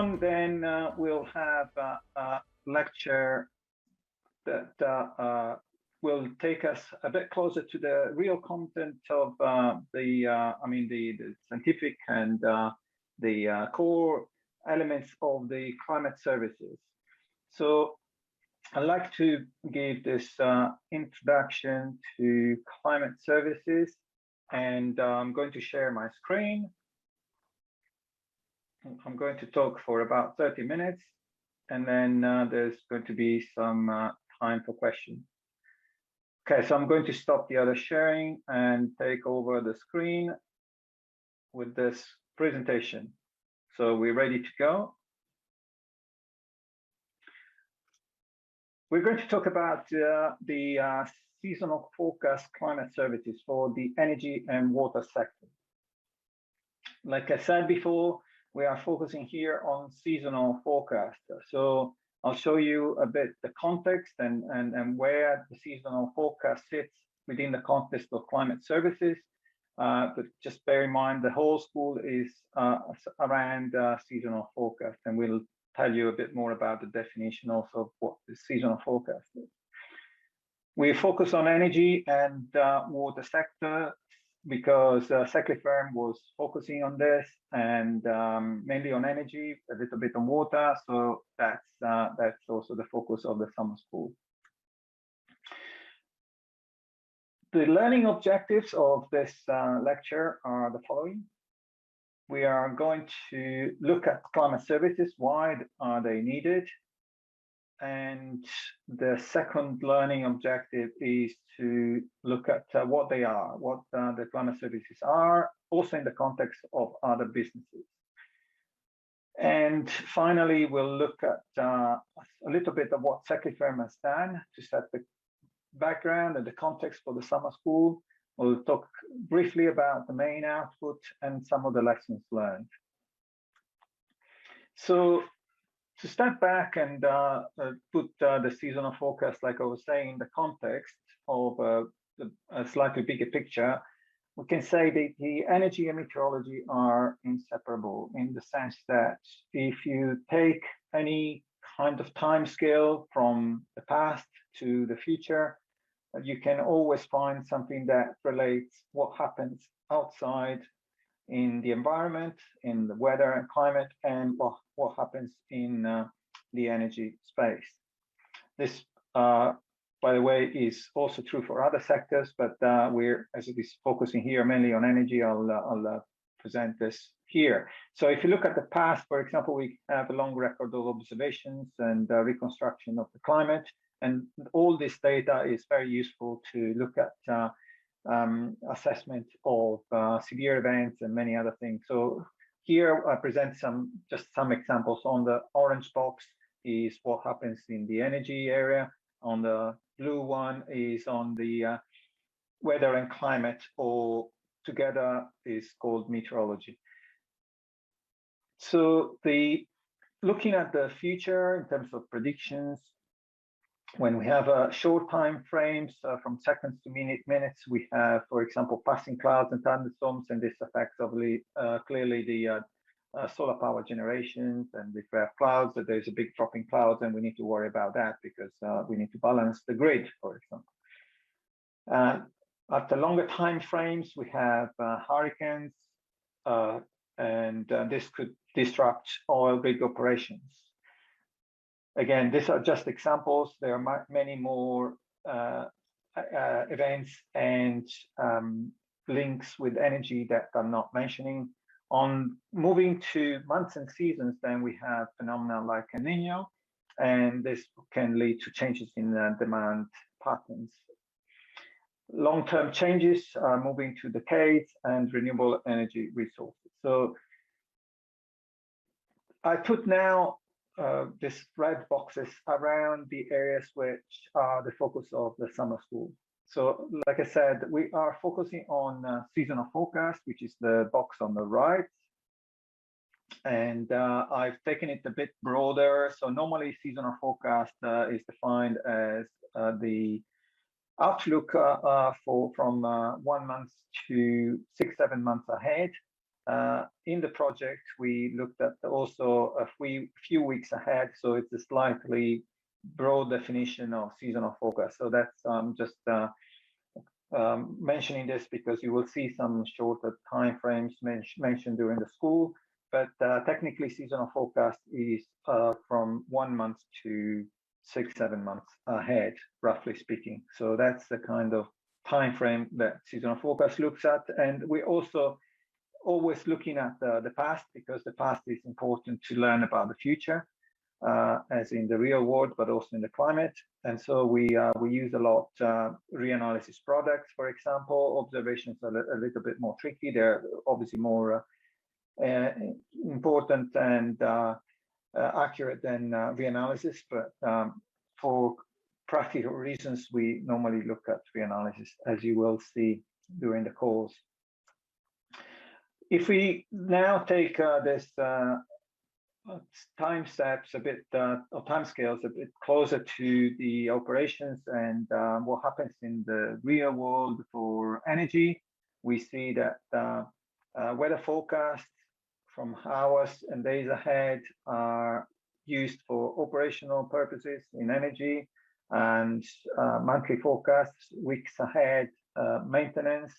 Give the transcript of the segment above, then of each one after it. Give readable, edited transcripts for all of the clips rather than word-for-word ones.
long, then we'll have a lecture that will take us a bit closer to the real content of the scientific and the core elements of the climate services. So I'd like to give this introduction to climate services, and I'm going to share my screen. I'm going to talk for about 30 minutes, and then there's going to be some time for questions. Okay, so I'm going to stop the other sharing and take over the screen with this presentation. So we're ready to go. We're going to talk about the seasonal forecast climate services for the energy and water sector. Like I said before, we are focusing here on seasonal forecast. So I'll show you a bit the context and where the seasonal forecast sits within the context of climate services. But just bear in mind the whole school is around seasonal forecast, and we'll tell you a bit more about the definition also of what the seasonal forecast is. We focus on energy and water sector because SECLI-FIRM was focusing on this, and mainly on energy, a little bit on water. So that's also the focus of the summer school. The learning objectives of this lecture are the following. We are going to look at climate services, why are they needed? And the second learning objective is to look at what they are, what the climate services are, also in the context of other businesses. And finally, we'll look at a little bit of what SECLI-FIRM has done to set the background and the context for the summer school. We'll talk briefly about the main output and some of the lessons learned. So to step back and put the seasonal forecast, like I was saying, in the context of a slightly bigger picture, we can say that the energy and meteorology are inseparable in the sense that if you take any kind of time scale from the past to the future, you can always find something that relates what happens outside in the environment, in the weather and climate, and what happens in the energy space. This, by the way, is also true for other sectors, but as it is focusing here mainly on energy, I'll present this here. So if you look at the past, for example, we have a long record of observations and reconstruction of the climate, and all this data is very useful to look at assessment of severe events and many other things. So here I present just some examples. On the orange box is what happens in the energy area. On the blue one is on the weather and climate, or together is called meteorology. So looking at the future in terms of predictions, when we have short time frames from seconds to minutes, we have, for example, passing clouds and thunderstorms, and this affects obviously clearly the solar power generations. And if we have clouds, that there's a big drop in clouds, and we need to worry about that because we need to balance the grid, for example. At the longer time frames, we have hurricanes, and this could disrupt oil rig operations. Again, these are just examples. There are many more events and links with energy that I'm not mentioning. On moving to months and seasons, then we have phenomena like El Nino, and this can lead to changes in demand patterns. Long-term changes are moving to decades and renewable energy resources. So I put now these red boxes around the areas which are the focus of the summer school. So like I said, we are focusing on seasonal forecast, which is the box on the right. And I've taken it a bit broader. So normally seasonal forecast is defined as the outlook from 1 month to 6-7 months ahead. in the project, we looked at also a few weeks ahead, so it's a slightly broad definition of seasonal forecast. So that's just mentioning this because you will see some shorter time frames mentioned during the school, but technically seasonal forecast is from 1 month to 6-7 months ahead, roughly speaking. So that's the kind of time frame that seasonal forecast looks at. And we're also always looking at the past, because the past is important to learn about the future, as in the real world, but also in the climate. And so we use a lot reanalysis products, for example. Observations are a little bit more tricky. They're obviously more important and accurate than reanalysis, but for practical reasons, we normally look at reanalysis, as you will see during the course. If we now take this time steps a bit, or time scales a bit closer to the operations and what happens in the real world for energy, we see that weather forecasts from hours and days ahead are used for operational purposes in energy, and monthly forecasts, weeks ahead, maintenance,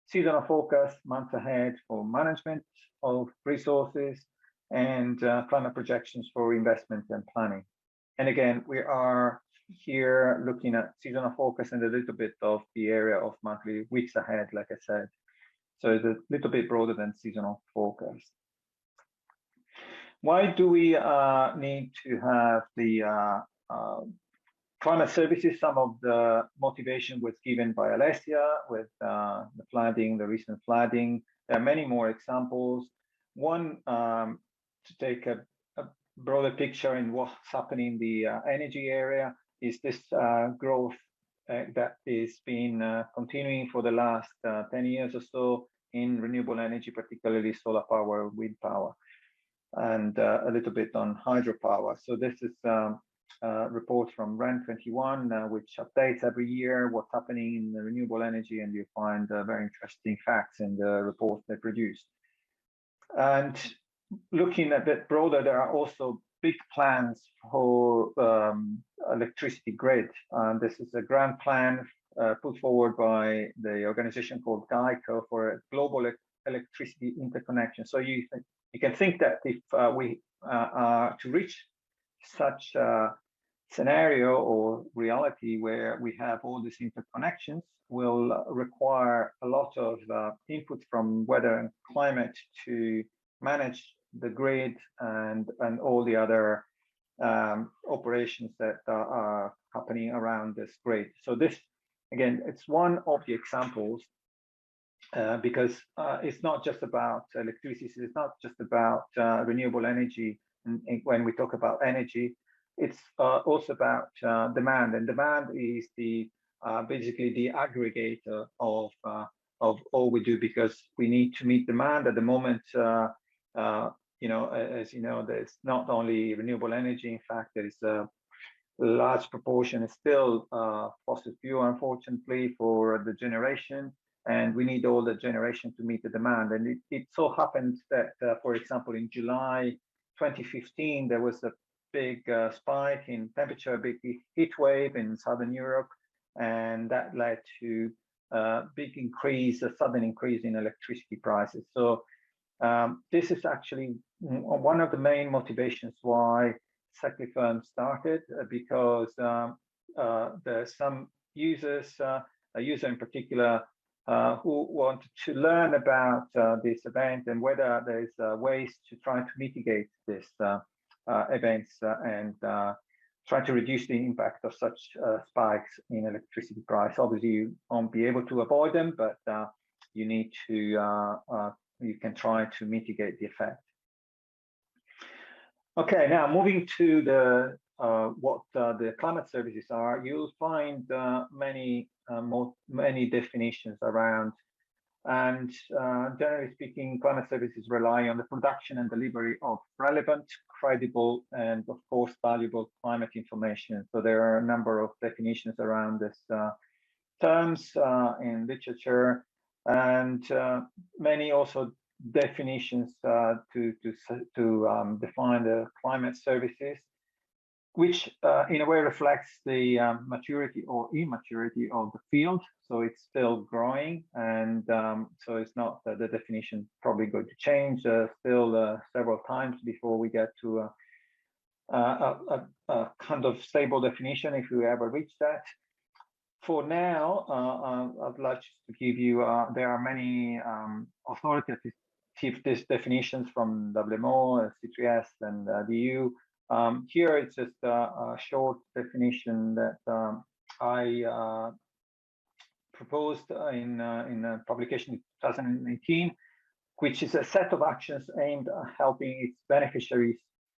seasonal forecasts, months ahead for management of resources, and climate projections for investment and planning. And again, we are here looking at seasonal forecast and a little bit of the area of monthly, weeks ahead, like I said. So it's a little bit broader than seasonal forecast. Why do we need to have the climate services? Some of the motivation was given by Alessia with the flooding, the recent flooding. There are many more examples. One, to take a broader picture in what's happening in the energy area, is this growth that is been continuing for the last 10 years or so in renewable energy, particularly solar power, wind power, and a little bit on hydropower. So this is report from REN 21, which updates every year what's happening in the renewable energy, and you find very interesting facts in the report they produce. And looking a bit broader, there are also big plans for electricity grid. This is a grand plan put forward by the organization called GEICO for a global electricity interconnection. So you can think that if we are to reach such a scenario or reality where we have all these interconnections, will require a lot of input from weather and climate to manage the grid and all the other operations that are happening around this grid. So this, again, it's one of the examples, because it's not just about electricity, it's not just about renewable energy. And when we talk about energy, it's also about demand, and demand is the basically the aggregator of all we do, because we need to meet demand at the moment. You know, as you know, there's not only renewable energy. In fact, there is a large proportion is still fossil fuel, unfortunately, for the generation, and we need all the generation to meet the demand. And it so happens that, for example, in July 2015, there was a big spike in temperature, a big heat wave in Southern Europe, and that led to a big increase, a sudden increase in electricity prices. So this is actually one of the main motivations why SECLI-FIRM started, because there's some users, a user in particular, who want to learn about this event and whether there's ways to try to mitigate this events and try to reduce the impact of such spikes in electricity price. Obviously, you won't be able to avoid them, but you need to, you can try to mitigate the effect. Okay, now moving to the what the climate services are, you'll find many definitions around, and generally speaking, climate services rely on the production and delivery of relevant, credible, and of course valuable climate information. So there are a number of definitions around this terms in literature, and many also definitions to define the climate services, which in a way reflects the maturity or immaturity of the field. So it's still growing, and so it's not the definition probably going to change still several times before we get to a kind of stable definition, if we ever reach that. For now, I'd like to give you, there are many authoritative definitions from WMO, C3S, and the EU. Here it's just a short definition that I proposed in a publication in 2018, which is a set of actions aimed at helping its beneficiaries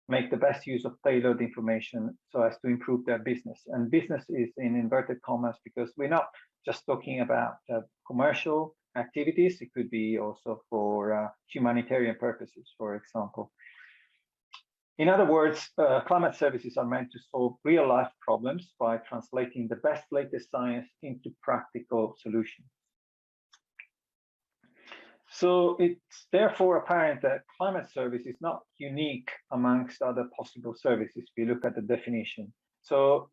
make the best use of tailored information so as to improve their business. And business is in inverted commas because we're not just talking about commercial activities. It could be also for humanitarian purposes, for example. In other words, climate services are meant to solve real-life problems by translating the best latest science into practical solutions. So it's therefore apparent that climate service is not unique amongst other possible services if you look at the definition. So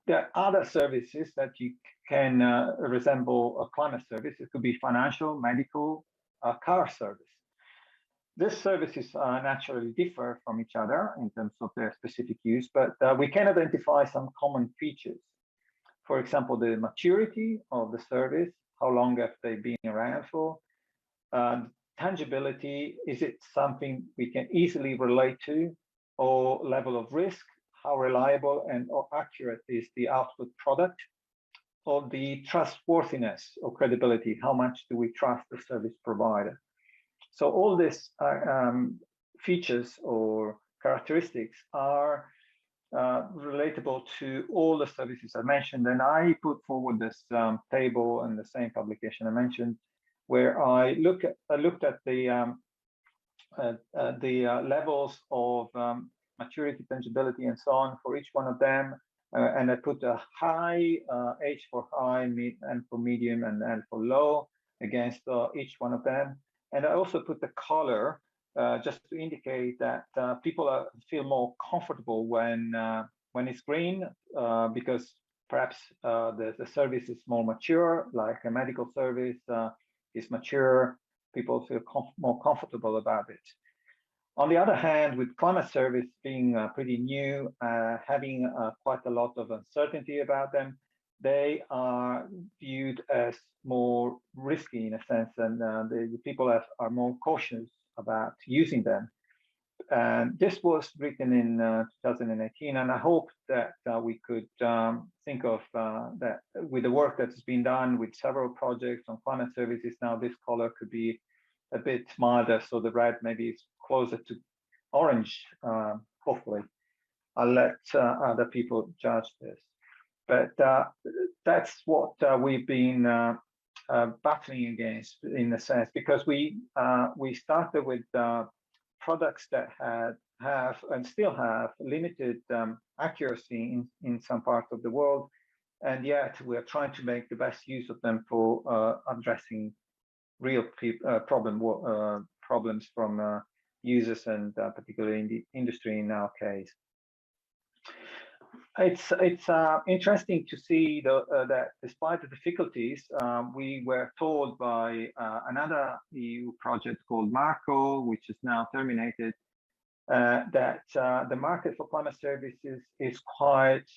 there are other services that you can resemble a climate service. It could be financial, medical, car service. These services naturally differ from each other in terms of their specific use, but we can identify some common features. For example, the maturity of the service, how long have they been around for? Tangibility, is it something we can easily relate to, or level of risk, how reliable and or accurate is the output product, or the trustworthiness or credibility, how much do we trust the service provider? So all these features or characteristics are relatable to all the services I mentioned, and I put forward this table in the same publication I mentioned, where I looked at the levels of maturity, tangibility, and so on for each one of them, and I put a high, H for high, N for medium, and L for low against each one of them. And I also put the color just to indicate that people feel more comfortable when it's green, because perhaps the service is more mature, like a medical service is mature, people feel more comfortable about it. On the other hand, with climate service being pretty new, having quite a lot of uncertainty about them, they are viewed as more risky in a sense, and the people are more cautious about using them. And this was written in 2018, and I hope that we could think of that with the work that's been done with several projects on climate services. Now this color could be a bit milder, so the red maybe is closer to orange, hopefully. I'll let other people judge this. But that's what we've been battling against in a sense, because we started with products that have and still have limited accuracy in some parts of the world, and yet we are trying to make the best use of them for addressing real problems from users, and particularly in the industry in our case. It's interesting to see that despite the difficulties, we were told by another EU project called Marco, which is now terminated, that the market for climate services is quite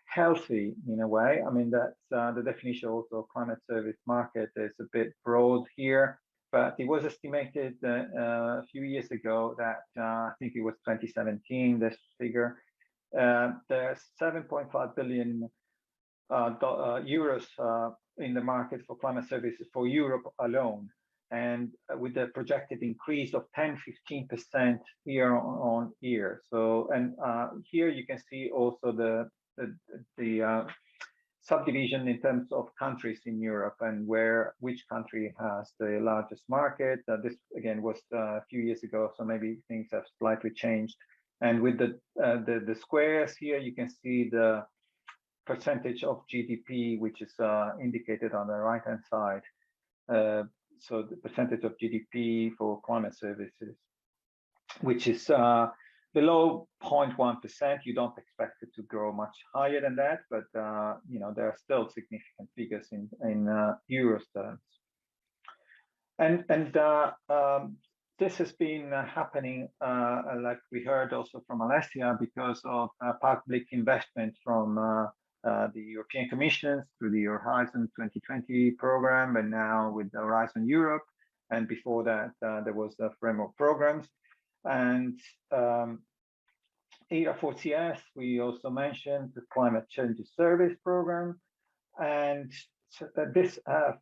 healthy in a way. I mean, that's the definition also of climate service market is a bit broad here, but it was estimated a few years ago that I think it was 2017, this figure, there's 7.5 billion euros in the market for climate services for Europe alone, and with the projected increase of 10–15% year on year. So, and here you can see also the subdivision in terms of countries in Europe and which country has the largest market. This again was a few years ago, so maybe things have slightly changed. And with the squares here, you can see the percentage of GDP, which is indicated on the right-hand side. so the percentage of GDP for climate services, which is below 0.1%. You don't expect it to grow much higher than that, but you know, there are still significant figures in euros terms. And this has been happening, like we heard also from Alessia, because of public investment from the European Commission through the Horizon 2020 program, and now with the Horizon Europe. And before that, there was the framework programs. And ERA4CS, we also mentioned the Climate Change Service Program. And so this have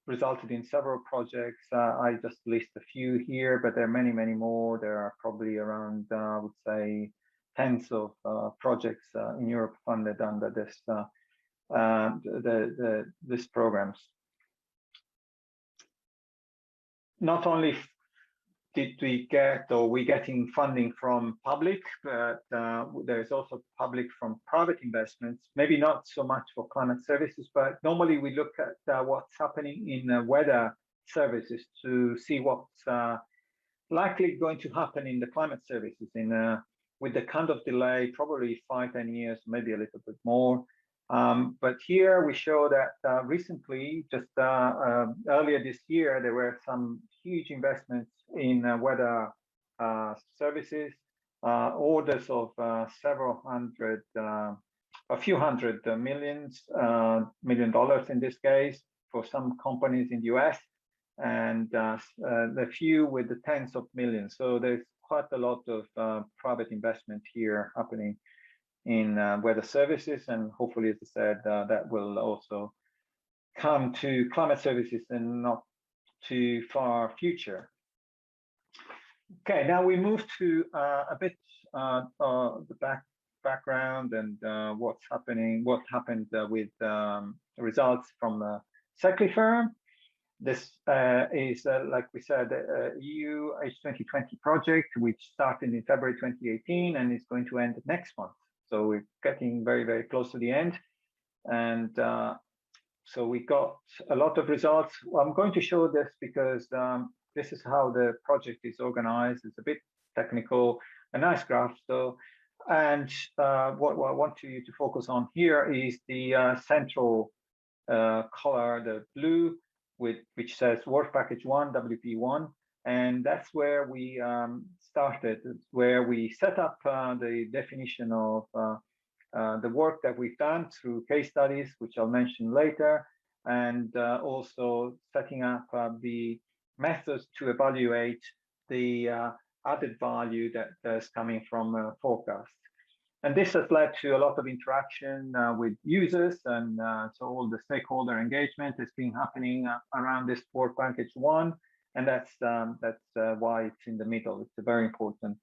resulted in several projects. I just list a few here, but there are many, many more. There are probably around, I would say, tens of projects in Europe funded under this this programs. Not only did we get, or we getting funding from public, but there's also public from private investments, maybe not so much for climate services, but normally we look at what's happening in weather services to see what's likely going to happen in the climate services with the kind of delay, probably 5-10 years, maybe a little bit more. But here we show that recently, just earlier this year, there were some huge investments in weather services, orders of several hundred, a few hundred million dollars in this case, for some companies in the US, and the few with the tens of millions. So there's quite a lot of private investment here happening in weather services, and hopefully, as I said, that will also come to climate services in not too far future. Okay, now we move to a bit the background and what happened with results from the SECLI-FIRM. This is, like we said, EU H2020 project, which started in February 2018 and is going to end next month. So we're getting very, very close to the end. And so we got a lot of results. Well, I'm going to show this because this is how the project is organized. It's a bit technical, a nice graph. So, and what I want you to focus on here is the central color, the blue, which says Work Package 1, WP1. And that's where we started, where we set up the definition of the work that we've done through case studies, which I'll mention later, and also setting up the methods to evaluate the added value that is coming from forecasts. And this has led to a lot of interaction with users, and so all the stakeholder engagement has been happening around this Work Package 1. And that's why it's in the middle. It's a very important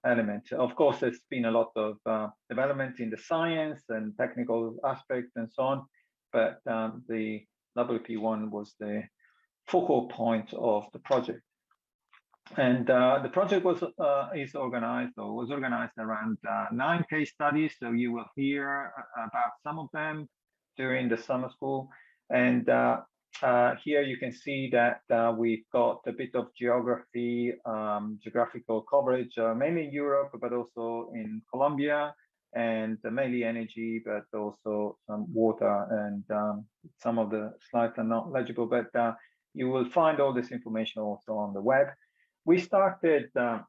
element. Of course, there's been a lot of development in the science and technical aspects and so on, but the WP1 was the focal point of the project. And the project was organized around 9 case studies. So you will hear about some of them during the summer school. And here you can see that we've got a bit of geographical coverage, mainly in Europe, but also in Colombia, and mainly energy, but also some water. And some of the slides are not legible, but you will find all this information also on the web. We started the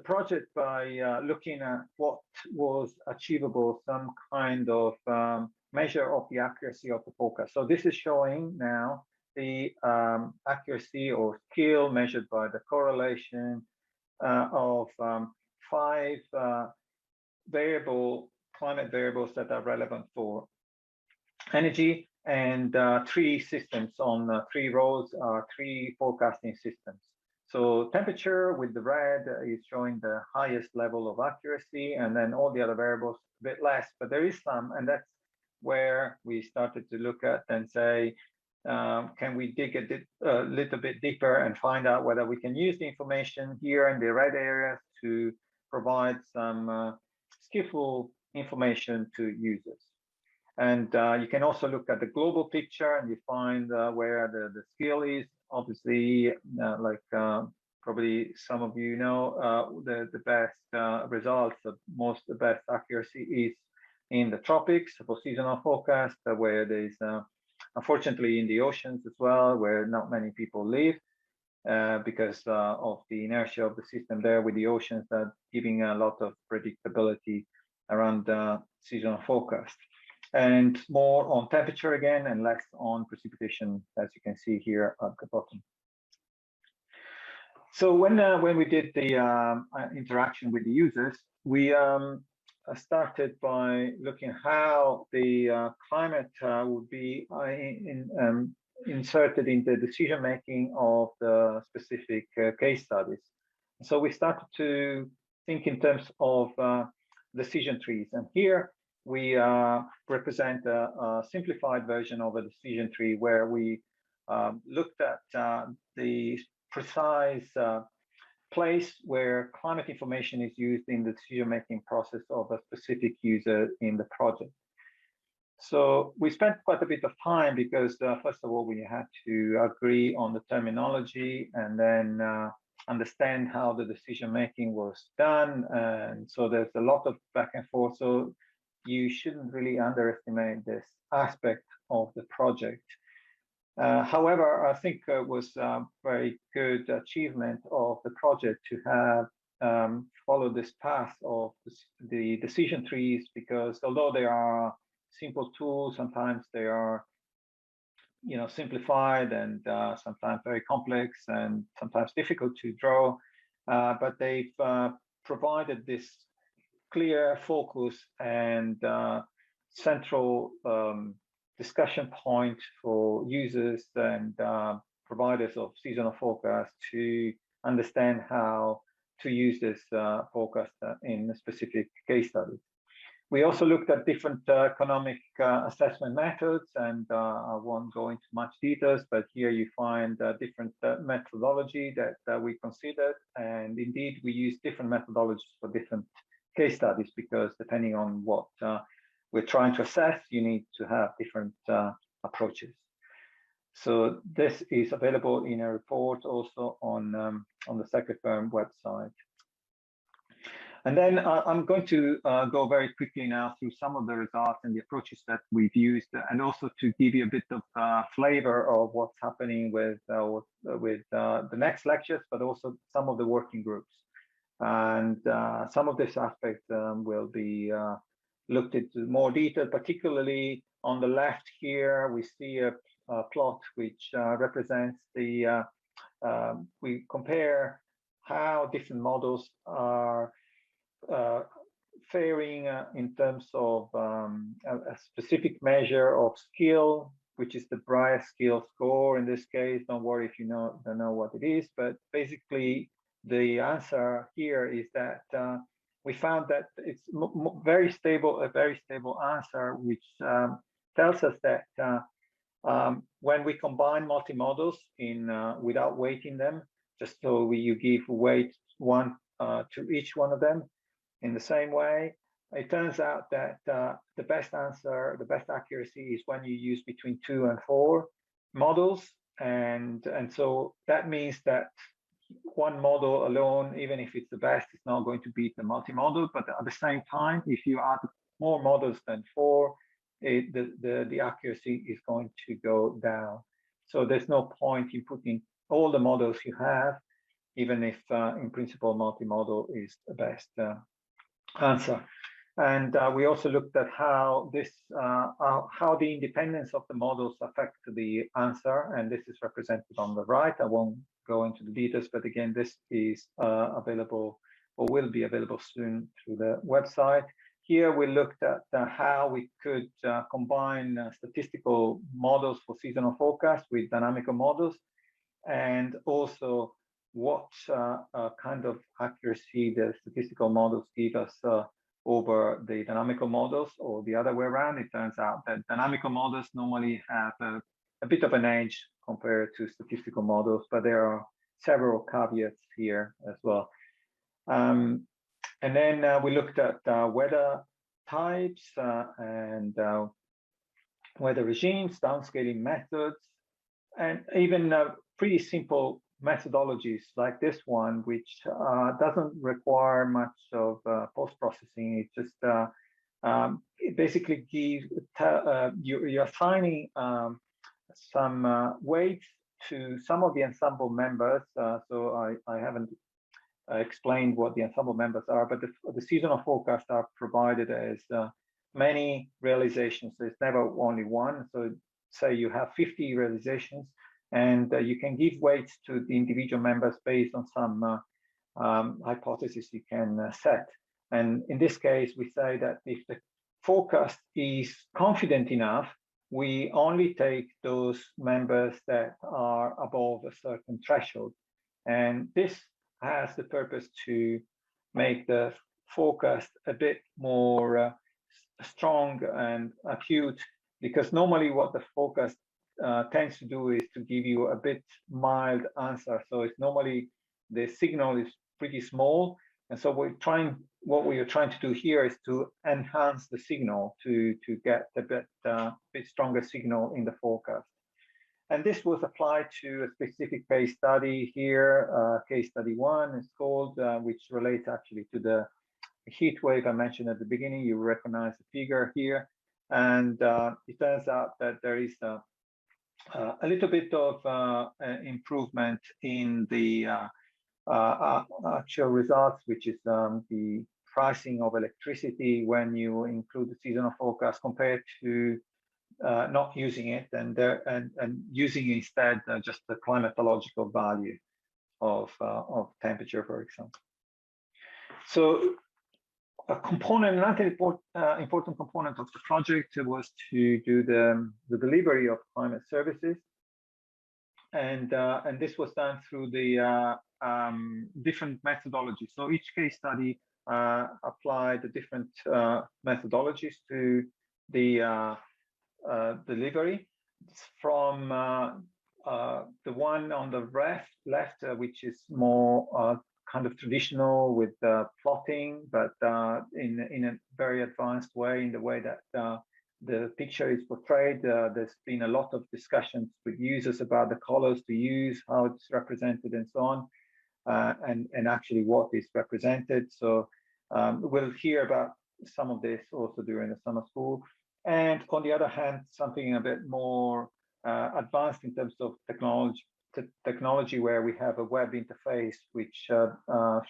project by looking at what was achievable, some kind of measure of the accuracy of the forecast. So this is showing now the accuracy or skill measured by the correlation of 5 climate variables that are relevant for energy, and 3 systems on 3 rows are 3 forecasting systems. So temperature with the red is showing the highest level of accuracy, and then all the other variables a bit less, but there is some, and that's where we started to look at and say, can we dig a little bit deeper and find out whether we can use the information here in the red areas to provide some skillful information to users. And you can also look at the global picture and you find where the skill is. Obviously, probably some of you know, the best results, the best accuracy is in the tropics for seasonal forecast, where there's unfortunately in the oceans as well, where not many people live because of the inertia of the system there with the oceans that giving a lot of predictability around seasonal forecast. And more on temperature again and less on precipitation, as you can see here at the bottom. So when we did the interaction with the users, we started by looking how the climate would be inserted in the decision making of the specific case studies. So we started to think in terms of decision trees, and here we represent a simplified version of a decision tree where we looked at the precise place where climate information is used in the decision-making process of a specific user in the project. So we spent quite a bit of time because first of all, we had to agree on the terminology and then understand how the decision-making was done. And so there's a lot of back and forth. So you shouldn't really underestimate this aspect of the project. However, I think it was a very good achievement of the project to have followed this path of the decision trees, because although they are simple tools, sometimes they are, simplified and sometimes very complex and sometimes difficult to draw, but they've provided this clear focus and central discussion point for users and providers of seasonal forecast to understand how to use this forecast in a specific case study. We also looked at different economic assessment methods, and I won't go into much details, but here you find different methodology that we considered, and indeed we use different methodologies for different case studies, because depending on what we're trying to assess, you need to have different approaches. So this is available in a report also on the SECLI-FIRM website. And then I'm going to go very quickly now through some of the results and the approaches that we've used, and also to give you a bit of flavor of what's happening with the next lectures, but also some of the working groups. And some of this aspect will be looked into more detail, particularly on the left here, we see a plot which represents the, we compare how different models are faring in terms of a specific measure of skill, which is the Brier skill score in this case. Don't worry if you don't know what it is, but basically the answer here is that we found that it's a very stable answer, which tells us that when we combine multi-models in without weighting them, just so you give weight one to each one of them in the same way, it turns out that the best answer, the best accuracy is when you use between 2 and 4 models, and so that means that one model alone, even if it's the best, is not going to beat the multi-model. But at the same time, if you add more models than 4, the accuracy is going to go down. So there's no point in putting all the models you have, even if in principle multi-model is the best answer. And we also looked at how this, how the independence of the models affect the answer, and this is represented on the right. I won't go into the details, but again, this is available or will be available soon through the website. Here we looked at how we could combine statistical models for seasonal forecast with dynamical models, and also what kind of accuracy the statistical models give us over the dynamical models, or the other way around. It turns out that dynamical models normally have a bit of an edge compared to statistical models, but there are several caveats here as well. And then we looked at weather types and weather regimes, downscaling methods, and even pretty simple methodologies like this one, which doesn't require much of post-processing. It just it basically gives you're assigning some weights to some of the ensemble members. So I haven't explained what the ensemble members are, but the seasonal forecasts are provided as many realizations. So it's never only one. So say you have 50 realizations, and you can give weights to the individual members based on some hypothesis you can set. And in this case, we say that if the forecast is confident enough, we only take those members that are above a certain threshold. And this has the purpose to make the forecast a bit more strong and acute, because normally what the forecast tends to do is to give you a bit mild answer. So it's normally the signal is pretty small, and so what we are trying to do here is to enhance the signal to get a bit stronger signal in the forecast. And this was applied to a specific case study here. Case study 1 is called, which relates actually to the heat wave I mentioned at the beginning. You recognize the figure here, and it turns out that there is a little bit of improvement in the actual results, which is the pricing of electricity when you include the seasonal forecast compared to not using it and using instead just the climatological value of temperature, for example. So another important component of the project was to do the delivery of climate services, and this was done through the different methodologies. So each case study applied the different methodologies to the delivery. From the one on the left, which is more kind of traditional with plotting, but in a very advanced way, in the way that the picture is portrayed. There's been a lot of discussions with users about the colors to use, how it's represented, and so on, and actually what is represented. So we'll hear about some of this also during the summer school. And on the other hand, something a bit more advanced in terms of technology, where we have a web interface which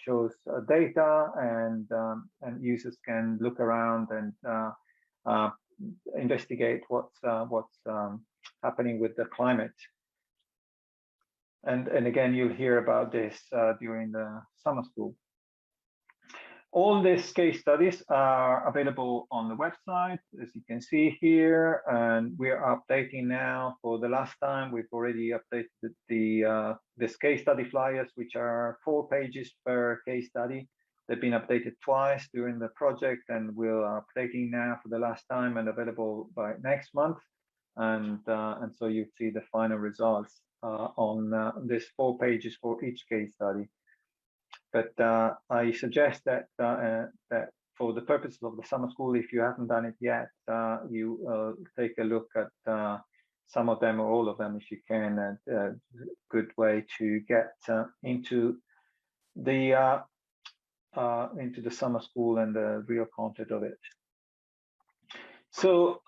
shows data, and users can look around and investigate what's happening with the climate. And again, you'll hear about this during the summer school. All these case studies are available on the website, as you can see here, and we are updating now. For the last time, we've already updated this case study flyers, which are 4 pages per case study. They've been updated twice during the project, and we're updating now for the last time and available by next month. And so you see the final results on this 4 pages for each case study. But I suggest that that for the purposes of the summer school, if you haven't done it yet, you take a look at some of them or all of them if you can. A good way to get into the summer school and the real content of it. So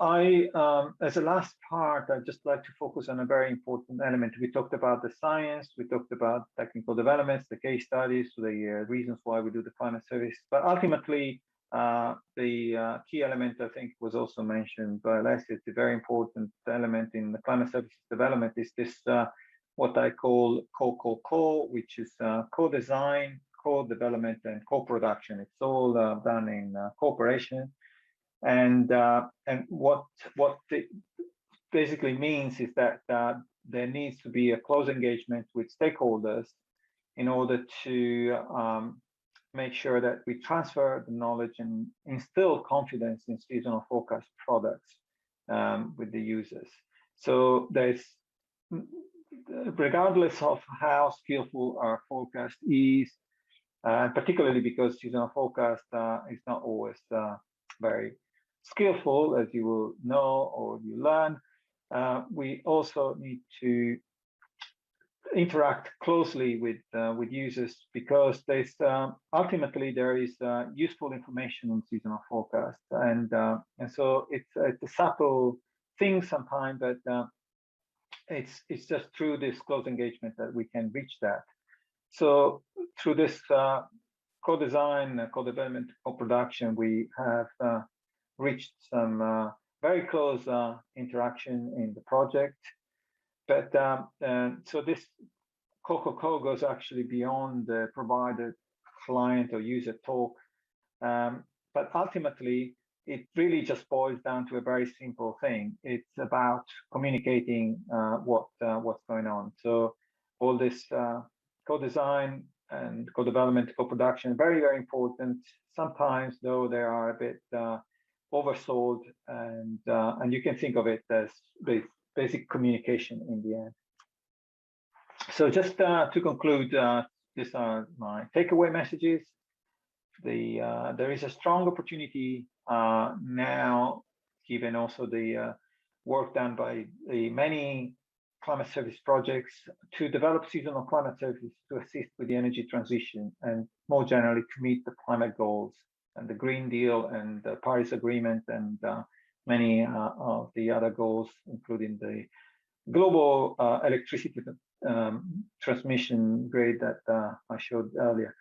as a last part, I'd just like to focus on a very important element. We talked about the science, we talked about technical developments, the case studies, the reasons why we do the climate service. But ultimately, the key element, I think, was also mentioned by Leslie. The very important element in the climate services development is this, what I call co-co-co, which is co-design, co-development, and co-production. It's all done in cooperation. And what it basically means is that there needs to be a close engagement with stakeholders in order to make sure that we transfer the knowledge and instill confidence in seasonal forecast products with the users. So there's, regardless of how skillful our forecast is, particularly because seasonal forecast is not always very skillful, as you will know or you learn, we also need to interact closely with users, because there's ultimately there is useful information in seasonal forecast, and so it's a subtle thing sometimes, but it's just through this close engagement that we can reach that. So through this co-design, co-development, co-production, we have reached some very close interaction in the project. But so this co goes actually beyond the provided client or user talk. But ultimately, it really just boils down to a very simple thing. It's about communicating what's going on. So all this co-design and co-development, co-production, very, very important. Sometimes, though, they are a bit oversold, and you can think of it as basic communication in the end. So just to conclude, these are my takeaway messages. There is a strong opportunity now, given also the work done by the many climate service projects, to develop seasonal climate services to assist with the energy transition and more generally to meet the climate goals and the Green Deal and the Paris Agreement and many of the other goals, including the global electricity transmission grid that I showed earlier.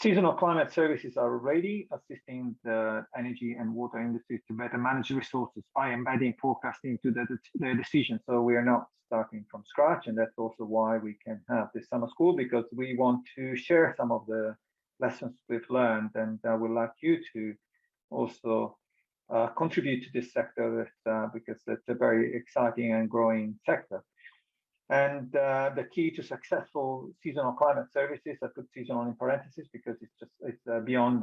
Seasonal climate services are already assisting the energy and water industries to better manage resources by embedding forecasting to their decisions. So we are not starting from scratch, and that's also why we can have this summer school, because we want to share some of the lessons we've learned, and I would like you to also contribute to this sector, because it's a very exciting and growing sector. And the key to successful seasonal climate services, I put seasonal in parentheses because it's beyond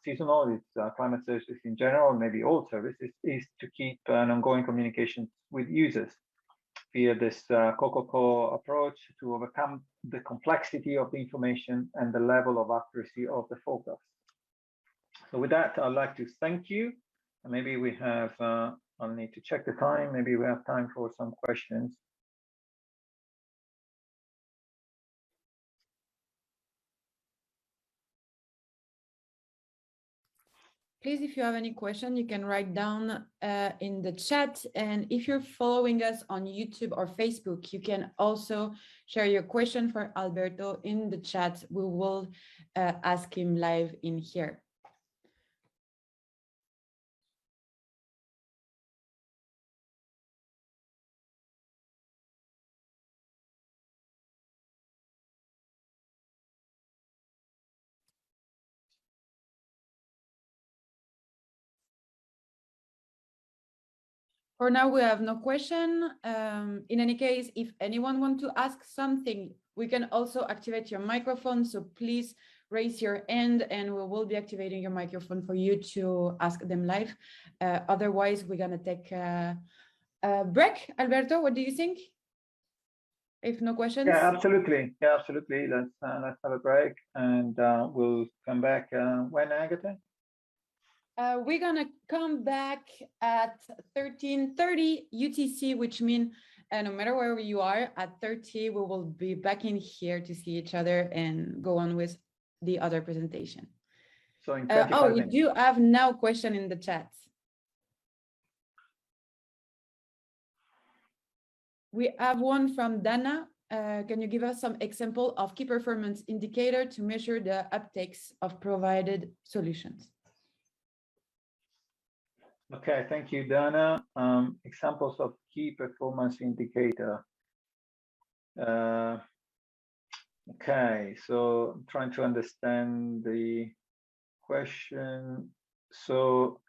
seasonal, it's climate services in general, maybe all services, is to keep an ongoing communication with users via this co approach to overcome the complexity of the information and the level of accuracy of the forecast. So with that, I'd like to thank you. And maybe we have, I'll need to check the time, maybe we have time for some questions. Please, if you have any question, you can write down in the chat. And if you're following us on YouTube or Facebook, you can also share your question for Alberto in the chat. We will ask him live in here. For now, we have no question. In any case, if anyone wants to ask something, we can also activate your microphone. So please raise your hand and we will be activating your microphone for you to ask them live. Otherwise, we're going to take a break. Alberto, what do you think? If no questions? Yeah, absolutely. Yeah, absolutely. Let's have a break, and we'll come back when, Agatha? We're gonna come back at 13:30 UTC, which means no matter where you are, at 30 we will be back in here to see each other and go on with the other presentation. So in 25 minutes. You do have now question in the chat. We have one from Dana. Can you give us some example of key performance indicator to measure the uptakes of provided solutions? Okay, thank you, Dana. Examples of key performance indicator. Okay, so I'm trying to understand the question. So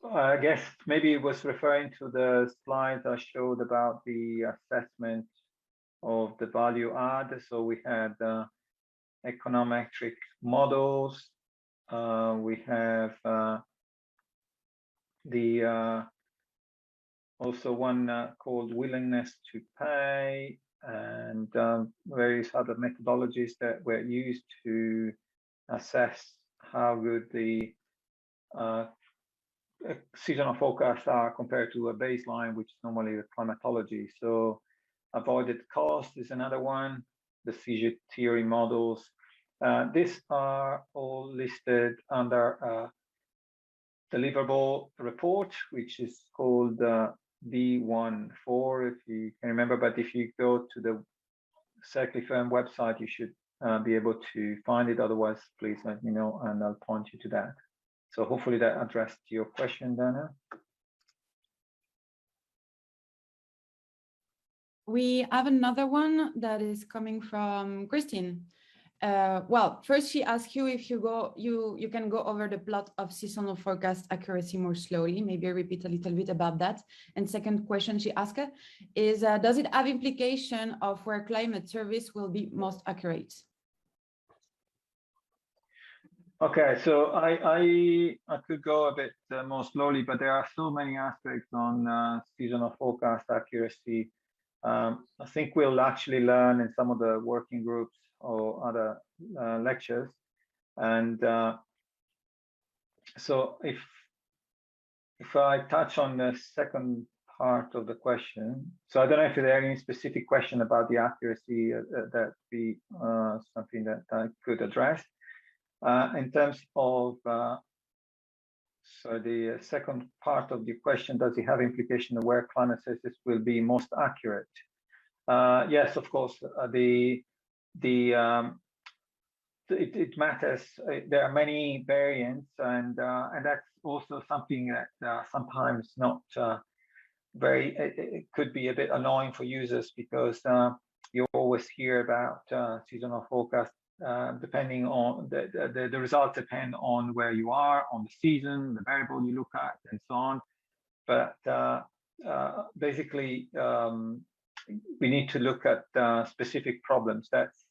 I guess maybe it was referring to the slides I showed about the assessment of the value add. So we had econometric models. We have also one called willingness to pay, and various other methodologies that were used to assess how good the seasonal forecasts are compared to a baseline, which is normally the climatology. So avoided cost is another one, the seizure theory models. These are all listed under a deliverable report, which is called D14, if you can remember. But if you go to the SECLI-FIRM website, you should be able to find it. Otherwise, please let me know and I'll point you to that. So hopefully that addressed your question, Dana. We have another one that is coming from Christine. Well, first she asks you if you can go over the plot of seasonal forecast accuracy more slowly, maybe repeat a little bit about that. And second question she asked is, does it have implication of where climate service will be most accurate? Okay, so I could go a bit more slowly, but there are so many aspects on seasonal forecast accuracy. I think we'll actually learn in some of the working groups or other lectures. And so if I touch on the second part of the question, so I don't know if there are any specific question about the accuracy that be something that I could address. In terms of, so the second part of the question, does it have implication of where climate services will be most accurate? Yes, of course, it matters. There are many variants, and that's also something that sometimes not very, it could be a bit annoying for users, because you always hear about seasonal forecast. Depending on the results depend on where you are, on the season, the variable you look at, and so on. But basically, we need to look at specific problems. That's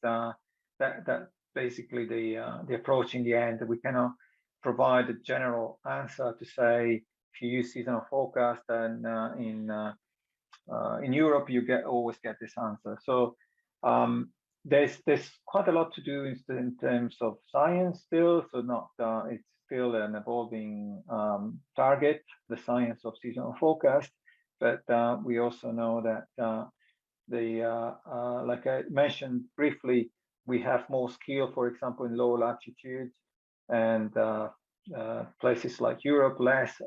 basically the approach in the end. We cannot provide a general answer to say if you use seasonal forecast, and in Europe you always get this answer. So there's quite a lot to do in terms of science still. So it's still an evolving target, the science of seasonal forecast. But we also know that like I mentioned briefly, we have more skill, for example, in low latitudes, and places like Europe less,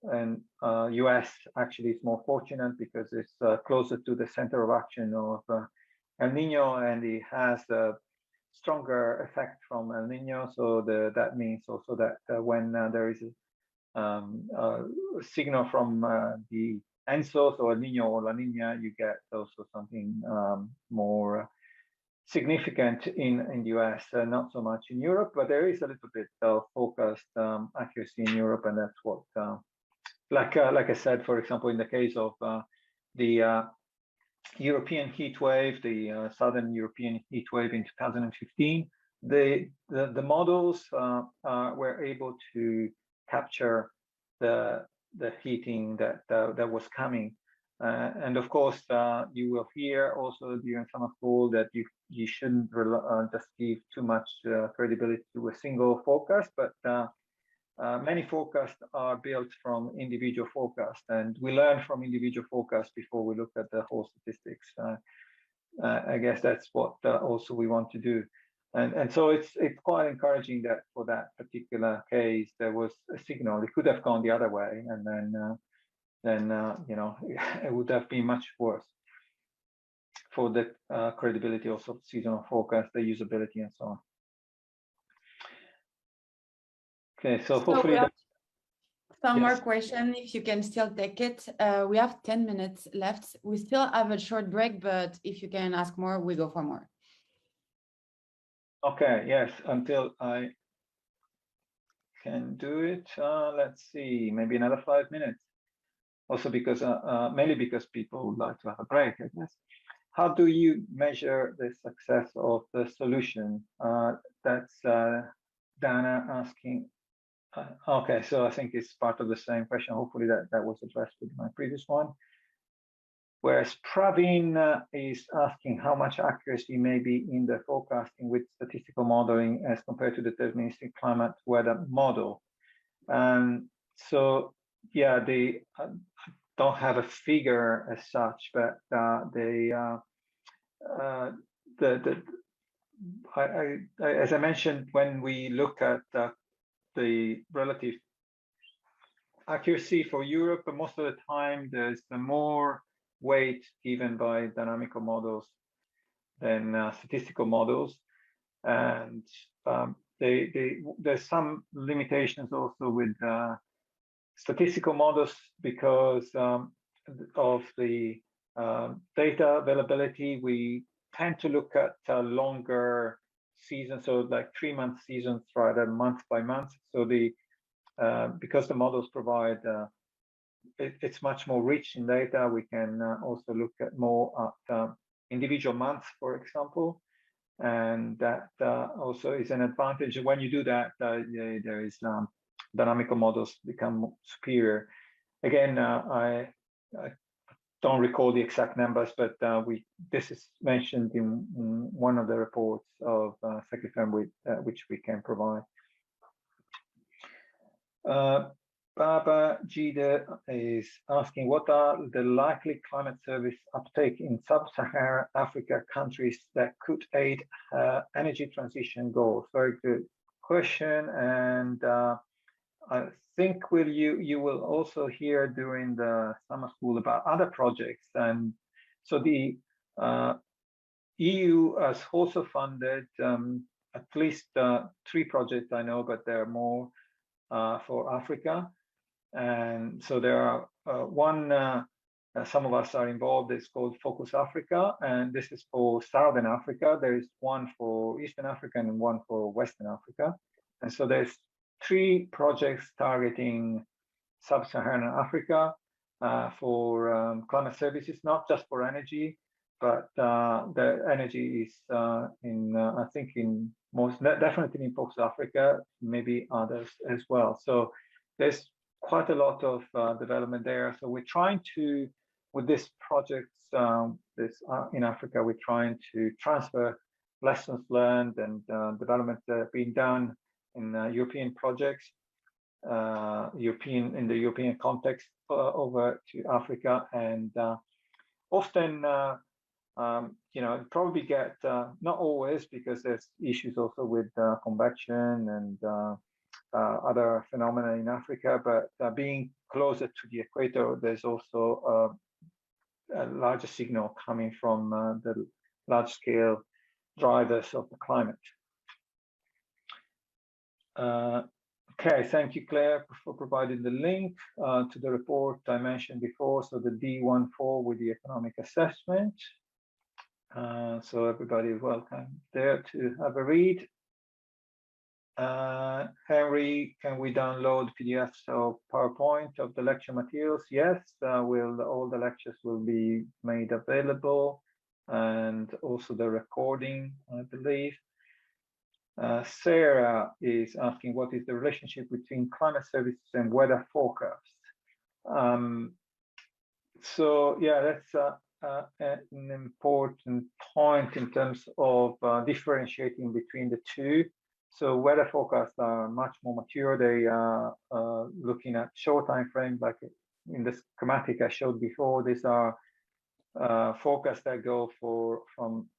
and US actually is more fortunate because it's closer to the center of action of El Nino, and it has a stronger effect from El Nino. So that means also that when there is a signal from the ENSO, so El Nino or La Nina, you get also something more significant in the US, not so much in Europe, but there is a little bit of focused accuracy in Europe, and that's what, like I said, for example, in the case of the European heat wave, the Southern European heat wave in 2015, the models were able to capture the heating that was coming, and of course you will hear also during summer school that you shouldn't just give too much credibility to a single forecast, but many forecasts are built from individual forecasts, and we learn from individual forecasts before we look at the whole statistics. I guess that's what also we want to do, and so it's quite encouraging that for that particular case there was a signal. It could have gone the other way, and then you know, it would have been much worse for the credibility also of seasonal forecast, the usability, and so on. Okay, so hopefully we have some yes. more question, if you can still take it. We have 10 minutes left. We still have a short break, but if you can ask more, we go for more. Okay, yes, until I can do it. Let's see, maybe another 5 minutes. Also because, mainly because people would like to have a break, I guess. How do you measure the success of the solution? That's Dana asking. Okay, so I think it's part of the same question. Hopefully that was addressed with my previous one. Whereas Praveen is asking how much accuracy may be in the forecasting with statistical modeling as compared to the deterministic climate weather model. So yeah, they don't have a figure as such, but as I mentioned, when we look at the relative accuracy for Europe, most of the time there's more weight given by dynamical models than statistical models, and there's some limitations also with statistical models because of the data availability. We tend to look at longer seasons, so like 3-month seasons rather than month by month. So because the models provide it's much more rich in data, we can also look at more at individual months, for example, and that also is an advantage. When you do that, there is dynamical models become superior. Again, I don't recall the exact numbers, but this is mentioned in one of the reports of SECLI-FIRM which we can provide. Baba Jida is asking, what are the likely climate service uptake in sub-Saharan Africa countries that could aid energy transition goals? Very good question, and I think you will also hear during the summer school about other projects. And so the EU has also funded at least 3 projects I know, but there are more for Africa. And so there are one, some of us are involved, it's called Focus Africa, and this is for Southern Africa. There is one for Eastern Africa and one for Western Africa. And so there's 3 projects targeting sub-Saharan Africa for climate services, not just for energy, but the energy is I think in definitely in Focus Africa, maybe others as well. So there's quite a lot of development there. So we're trying to, with this project, in Africa, we're trying to transfer lessons learned and development being done in European projects, in the European context over to Africa, and often, probably get not always, because there's issues also with convection and other phenomena in Africa, but being closer to the equator, there's also a larger signal coming from the large-scale drivers of the climate. Okay, thank you, Claire, for providing the link to the report I mentioned before, so the D14 with the economic assessment. So everybody is welcome there to have a read. Henry, can we download PDFs or PowerPoint of the lecture materials? Yes, all the lectures will be made available, and also the recording, I believe. Sarah is asking, what is the relationship between climate services and weather forecasts? So yeah, that's an important point in terms of differentiating between the two. So weather forecasts are much more mature. They are looking at short time frames, like in the schematic I showed before. These are forecasts that go from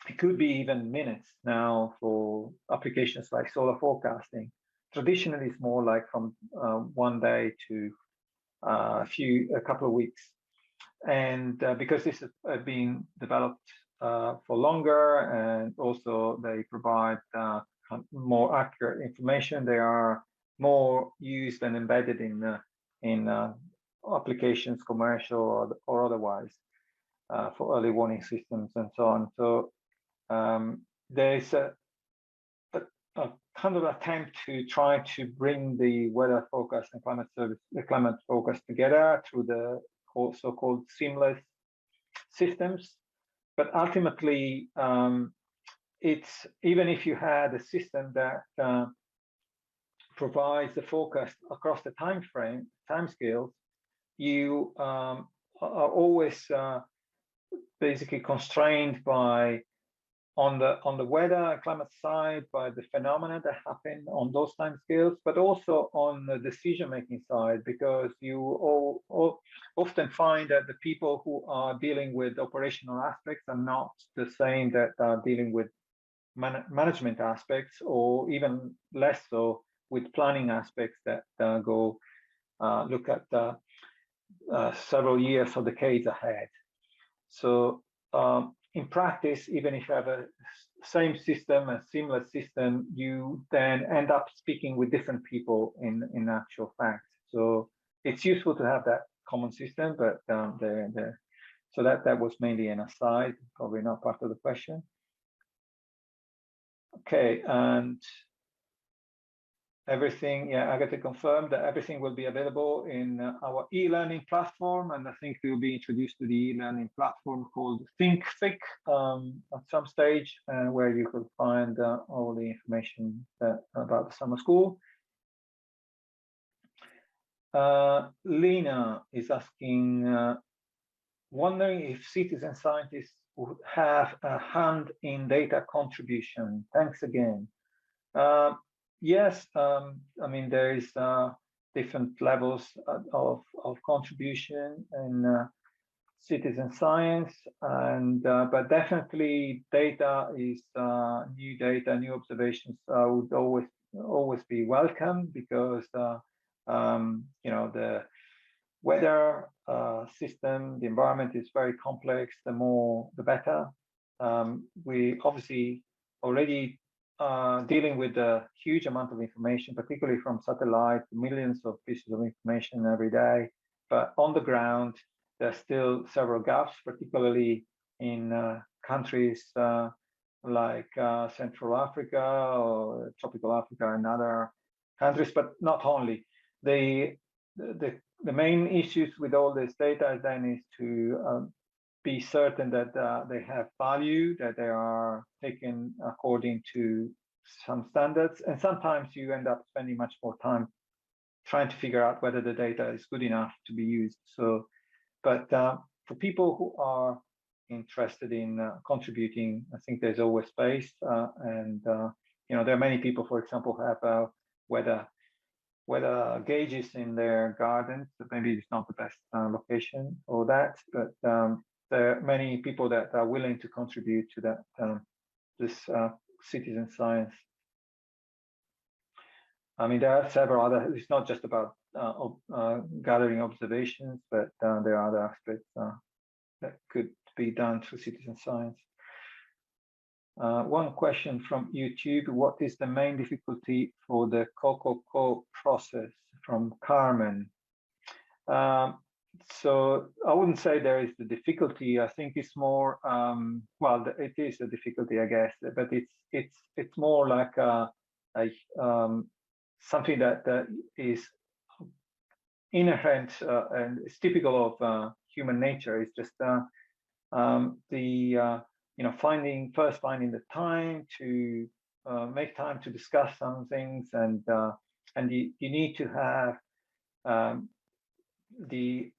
it could be even minutes now for applications like solar forecasting. Traditionally, it's more like from 1 day to a couple of weeks. And because this has been developed for longer, and also they provide more accurate information, they are more used and embedded in applications, commercial or otherwise, for early warning systems and so on. So there's a kind of attempt to try to bring the weather forecast and climate forecast together through the so-called seamless systems. But ultimately, it's even if you had a system that provides the forecast across the time scales, you are always basically constrained by on the weather and climate side by the phenomena that happen on those time scales, but also on the decision-making side, because you often find that the people who are dealing with operational aspects are not the same that are dealing with management aspects, or even less so with planning aspects that go look at several years or decades ahead. So in practice, even if you have a same system, a similar system, you then end up speaking with different people in actual fact. So it's useful to have that common system, but so that was mainly an aside, probably not part of the question. Okay, and everything, yeah, Agatha confirmed that everything will be available in our e-learning platform, and I think we'll be introduced to the e-learning platform called ThinkFic at some stage, where you could find all the information about the summer school. Lena is asking, wondering if citizen scientists would have a hand in data contribution. Thanks again. Yes, I mean, there is different levels of contribution in citizen science, and but definitely data is new data, new observations would always be welcome, because you know, the weather system, the environment is very complex. The more, the better. We obviously already dealing with a huge amount of information, particularly from satellite, millions of pieces of information every day. But on the ground, there's still several gaps, particularly in countries like Central Africa or tropical Africa and other countries, but not only. The main issues with all this data then is to be certain that they have value, that they are taken according to some standards. And sometimes you end up spending much more time trying to figure out whether the data is good enough to be used. So, but for people who are interested in contributing, I think there's always space. And you know, there are many people, for example, who have weather gauges in their gardens. Maybe it's not the best location for that, but there are many people that are willing to contribute to that, this citizen science. I mean, there are several other, it's not just about gathering observations, but there are other aspects that could be done through citizen science. One question from YouTube: what is the main difficulty for the COCOCO process? From Carmen. So I wouldn't say there is the difficulty. I think it's more, well, it is a difficulty, I guess, but it's more like something that is inherent and it's typical of human nature. It's just you know, finding the time to make time to discuss some things, and you need to have the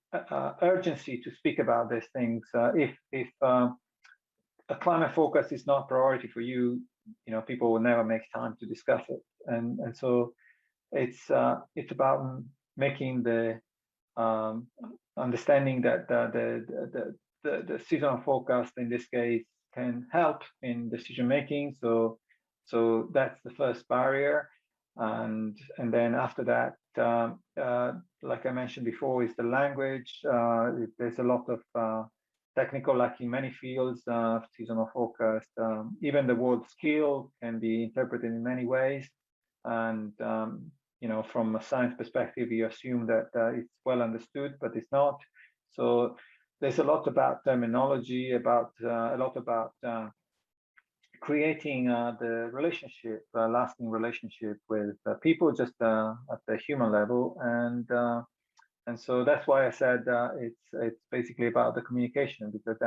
urgency to speak about these things. If a climate focus is not priority for you, you know, people will never make time to discuss it, and so it's about making the understanding that the seasonal forecast in this case can help in decision making. So that's the first barrier, and then after that, like I mentioned before, is the language. There's a lot of technical, like in many fields, seasonal forecast. Even the word skill can be interpreted in many ways, and you know, from a science perspective, you assume that it's well understood, but it's not. So there's a lot about terminology, about a lot about creating the relationship, lasting relationship with people, just at the human level, and so that's why I said it's basically about the communication, because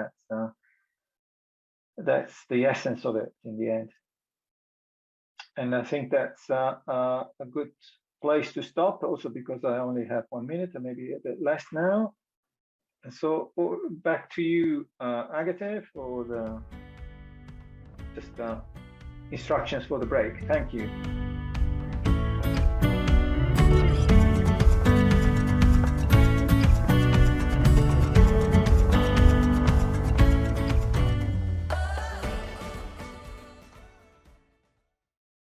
that's the essence of it in the end. And I think that's a good place to stop, also because I only have 1 minute and maybe a bit less now. And so back to you, Agatha, for the just instructions for the break. Thank you.